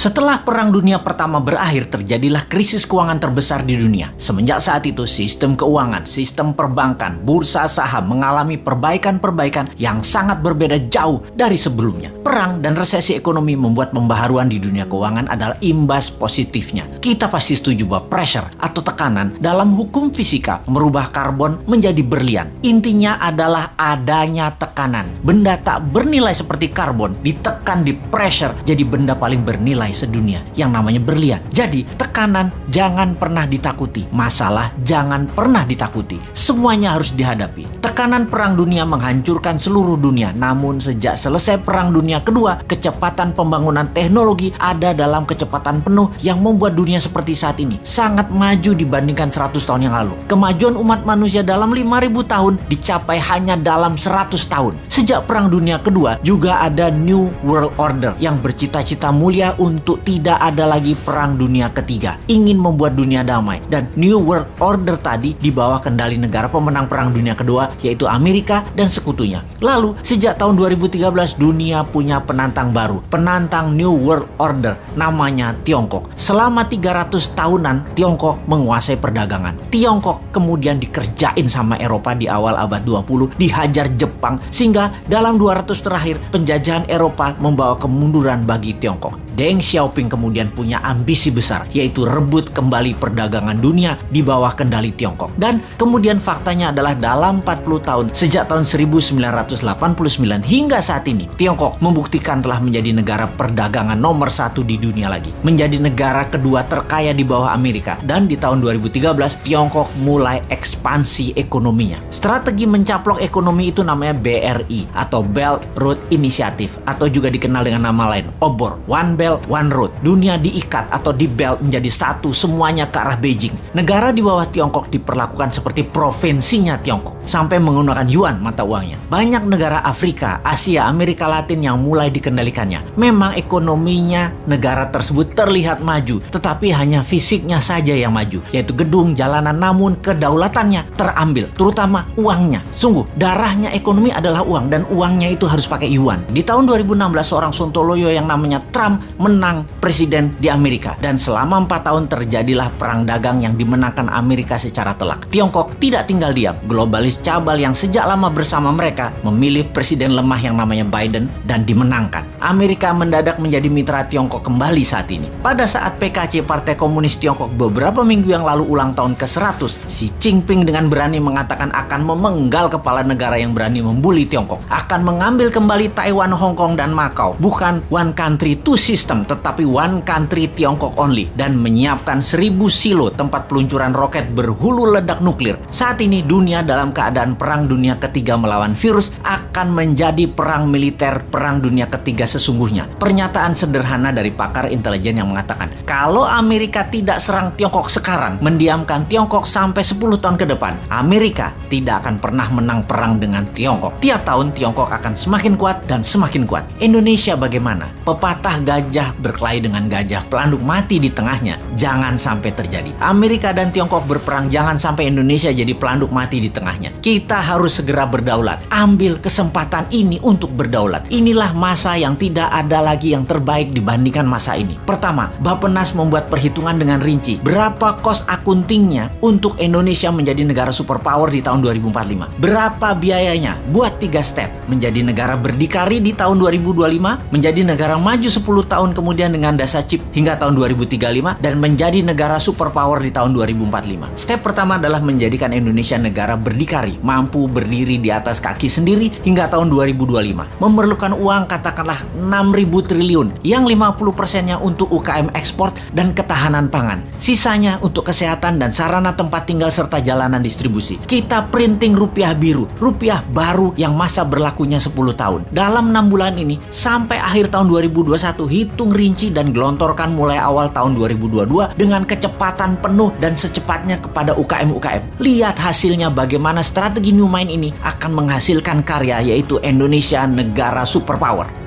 Setelah Perang Dunia Pertama berakhir, terjadilah krisis keuangan terbesar di dunia. Semenjak saat itu, sistem keuangan, sistem perbankan, bursa saham mengalami perbaikan-perbaikan yang sangat berbeda jauh dari sebelumnya. Perang dan resesi ekonomi membuat pembaharuan di dunia keuangan adalah imbas positifnya. Kita pasti setuju bahwa pressure atau tekanan dalam hukum fisika merubah karbon menjadi berlian. Intinya adalah adanya tekanan. Benda tak bernilai seperti karbon ditekan di pressure jadi benda paling bernilai sedunia yang namanya berlian. Jadi tekanan jangan pernah ditakuti, masalah jangan pernah ditakuti. Semuanya harus dihadapi. Tekanan Perang Dunia menghancurkan seluruh dunia. Namun sejak selesai Perang Dunia Kedua, kecepatan pembangunan teknologi ada dalam kecepatan penuh yang membuat dunia seperti saat ini sangat maju dibandingkan 100 tahun yang lalu. Kemajuan umat manusia dalam 5.000 tahun dicapai hanya dalam 100 tahun. Sejak Perang Dunia Kedua juga ada New World Order yang bercita-cita mulia untuk tidak ada lagi Perang Dunia Ketiga, ingin membuat dunia damai. Dan New World Order tadi di bawah kendali negara pemenang Perang Dunia Kedua, yaitu Amerika dan sekutunya. Lalu sejak tahun 2013 dunia punya penantang baru, penantang New World Order, namanya Tiongkok. Selama 300 tahunan Tiongkok menguasai perdagangan. Tiongkok kemudian dikerjain sama Eropa di awal abad 20, dihajar Jepang, sehingga dalam 200 terakhir penjajahan Eropa membawa kemunduran bagi Tiongkok. Deng Xiaoping kemudian punya ambisi besar, yaitu rebut kembali perdagangan dunia di bawah kendali Tiongkok. Dan kemudian faktanya adalah dalam 40 tahun, sejak tahun 1989 hingga saat ini, Tiongkok membuktikan telah menjadi negara perdagangan nomor 1 di dunia lagi. Menjadi negara kedua terkaya di bawah Amerika. Dan di tahun 2013, Tiongkok mulai ekspansi ekonominya. Strategi mencaplok ekonomi itu namanya BRI atau Belt Road Initiative, atau juga dikenal dengan nama lain, OBOR, One Belt One Road. Dunia diikat atau di belt menjadi satu, semuanya ke arah Beijing. Negara di bawah Tiongkok diperlakukan seperti provinsinya Tiongkok, sampai menggunakan yuan mata uangnya. Banyak negara Afrika, Asia, Amerika Latin yang mulai dikendalikannya. Memang ekonominya negara tersebut terlihat maju, tetapi hanya fisiknya saja yang maju, yaitu gedung, jalanan, namun kedaulatannya terambil, terutama uangnya. Sungguh, darahnya ekonomi adalah uang, dan uangnya itu harus pakai yuan. Di tahun 2016, seorang Sontoloyo yang namanya Trump menang presiden di Amerika, dan selama 4 tahun terjadilah perang dagang yang dimenangkan Amerika secara telak. Tiongkok tidak tinggal diam. Globalis cabal yang sejak lama bersama mereka memilih presiden lemah yang namanya Biden dan dimenangkan. Amerika mendadak menjadi mitra Tiongkok kembali saat ini. Pada saat PKC, Partai Komunis Tiongkok, beberapa minggu yang lalu ulang tahun ke-100, Xi Jinping dengan berani mengatakan akan memenggal kepala negara yang berani membuli Tiongkok, akan mengambil kembali Taiwan, Hong Kong, dan Macau. Bukan one country two system, tetapi one country Tiongkok only, dan menyiapkan 1000 silo tempat peluncuran roket berhulu ledak nuklir. Saat ini dunia dalam keadaan Perang Dunia Ketiga melawan virus akan menjadi perang militer Perang Dunia Ketiga sesungguhnya. Pernyataan sederhana dari pakar intelijen yang mengatakan, kalau Amerika tidak serang Tiongkok sekarang, mendiamkan Tiongkok sampai 10 tahun ke depan, Amerika tidak akan pernah menang perang dengan Tiongkok. Tiap tahun Tiongkok akan semakin kuat dan semakin kuat. Indonesia bagaimana? Pepatah gajah berkelahi dengan gajah, pelanduk mati di tengahnya. Jangan sampai terjadi. Amerika dan Tiongkok berperang, jangan sampai Indonesia jadi pelanduk mati di tengahnya. Kita harus segera berdaulat. Ambil kesempatan ini untuk berdaulat. Inilah masa yang tidak ada lagi yang terbaik dibandingkan masa ini. Pertama, Bappenas membuat perhitungan dengan rinci. Berapa cost accountingnya untuk Indonesia menjadi negara superpower di tahun 2045? Berapa biayanya? Buat 3 step. Menjadi negara berdikari di tahun 2025, menjadi negara maju 10 tahun kemudian dengan dasa chip hingga tahun 2035, dan menjadi negara superpower di tahun 2045. Step pertama adalah menjadikan Indonesia negara berdikari, mampu berdiri di atas kaki sendiri hingga tahun 2025. Memerlukan uang katakanlah 6.000 triliun, yang 50%-nya untuk UKM ekspor dan ketahanan pangan. Sisanya untuk kesehatan dan sarana tempat tinggal serta jalanan distribusi. Kita printing rupiah biru, rupiah baru yang masa berlakunya 10 tahun. Dalam 6 bulan ini, sampai akhir tahun 2021, hitung rinci dan gelontorkan mulai awal tahun 2022 dengan kecepatan penuh dan secepatnya kepada UKM-UKM. Lihat hasilnya bagaimana strategi New Mind ini akan menghasilkan karya, yaitu Indonesia negara superpower.